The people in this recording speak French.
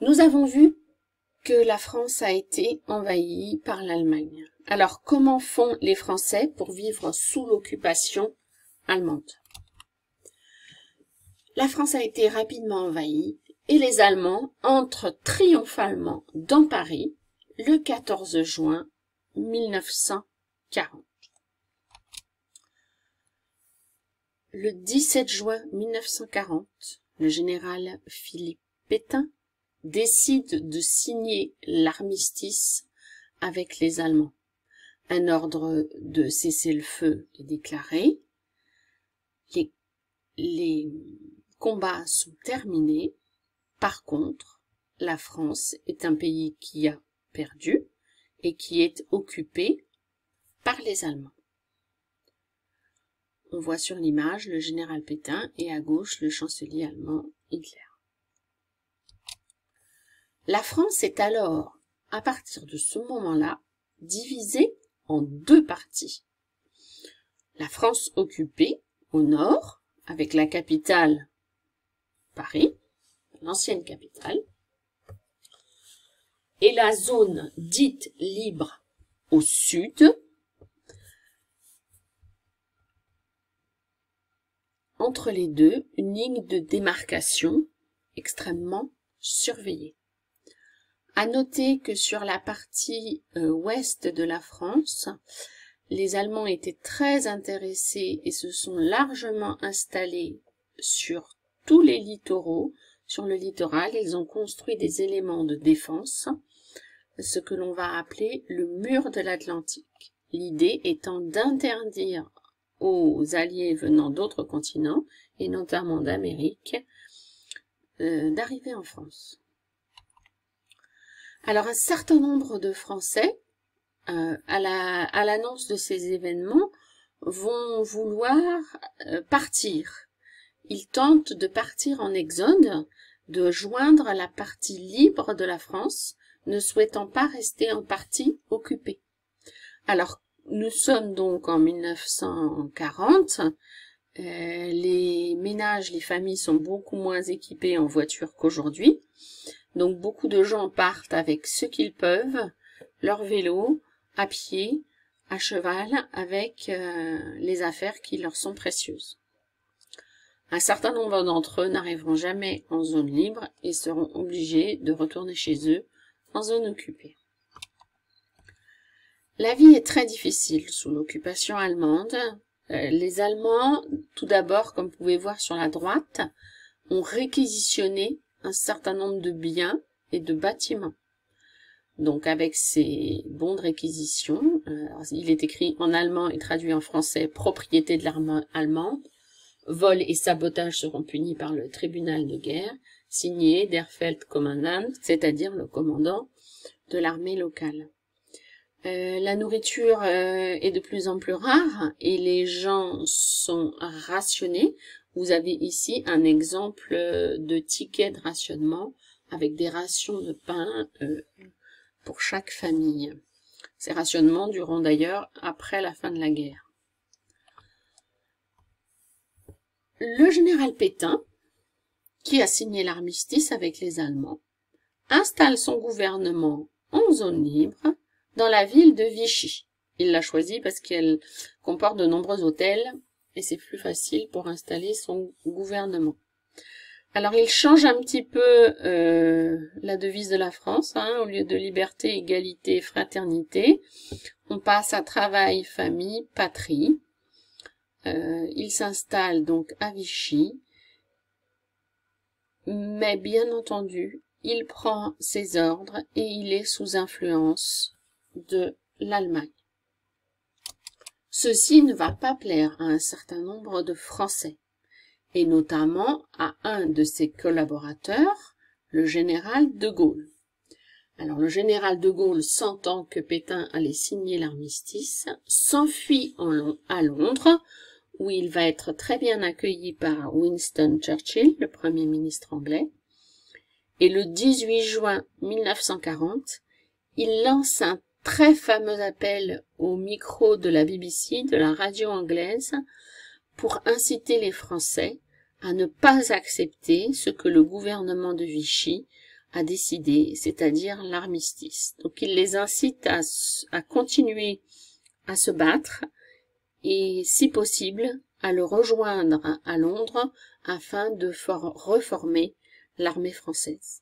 Nous avons vu que la France a été envahie par l'Allemagne. Alors, comment font les Français pour vivre sous l'occupation allemande? La France a été rapidement envahie et les Allemands entrent triomphalement dans Paris le 14 juin 1940. Le 17 juin 1940, le général Philippe Pétain décide de signer l'armistice avec les Allemands. Un ordre de cessez-le-feu est déclaré. Les combats sont terminés. Par contre, la France est un pays qui a perdu et qui est occupé par les Allemands. On voit sur l'image le général Pétain et à gauche le chancelier allemand Hitler. La France est alors, à partir de ce moment-là, divisée en deux parties. La France occupée au nord, avec la capitale Paris, l'ancienne capitale, et la zone dite libre au sud, entre les deux, une ligne de démarcation extrêmement surveillée. À noter que sur la partie ouest de la France, les Allemands étaient très intéressés et se sont largement installés sur tous les littoraux. Sur le littoral, ils ont construit des éléments de défense, ce que l'on va appeler le mur de l'Atlantique. L'idée étant d'interdire aux alliés venant d'autres continents, et notamment d'Amérique, d'arriver en France. Alors un certain nombre de Français, à l'annonce de ces événements, vont vouloir partir. Ils tentent de partir en exode, de joindre la partie libre de la France, ne souhaitant pas rester en partie occupée. Alors, nous sommes donc en 1940, les ménages, les familles sont beaucoup moins équipées en voiture qu'aujourd'hui, donc beaucoup de gens partent avec ce qu'ils peuvent, leur vélo, à pied, à cheval, avec les affaires qui leur sont précieuses. Un certain nombre d'entre eux n'arriveront jamais en zone libre et seront obligés de retourner chez eux en zone occupée. La vie est très difficile sous l'occupation allemande. Les Allemands, tout d'abord, comme vous pouvez voir sur la droite, ont réquisitionné un certain nombre de biens et de bâtiments. Donc avec ces bons de réquisition, il est écrit en allemand et traduit en français « Propriété de l'armée allemande ». Vol et sabotage seront punis par le tribunal de guerre, signé Der Feldkommandant, c'est-à-dire le commandant de l'armée locale. La nourriture est de plus en plus rare et les gens sont rationnés. Vous avez ici un exemple de ticket de rationnement avec des rations de pain pour chaque famille. Ces rationnements dureront d'ailleurs après la fin de la guerre. Le général Pétain, qui a signé l'armistice avec les Allemands, installe son gouvernement en zone libre dans la ville de Vichy. Il l'a choisie parce qu'elle comporte de nombreux hôtels et c'est plus facile pour installer son gouvernement. Alors il change un petit peu la devise de la France, au lieu de liberté, égalité, fraternité, on passe à travail, famille, patrie. Il s'installe donc à Vichy, mais bien entendu, il prend ses ordres et il est sous influence de l'Allemagne. Ceci ne va pas plaire à un certain nombre de Français, et notamment à un de ses collaborateurs, le général de Gaulle. Alors le général de Gaulle, sentant que Pétain allait signer l'armistice, s'enfuit à Londres, où il va être très bien accueilli par Winston Churchill, le Premier ministre anglais. Et le 18 juin 1940, il lance un très fameux appel au micro de la BBC, de la radio anglaise, pour inciter les Français à ne pas accepter ce que le gouvernement de Vichy a décidé, c'est-à-dire l'armistice. Donc il les incite à continuer à se battre et, si possible, à le rejoindre à Londres afin de reformer l'armée française.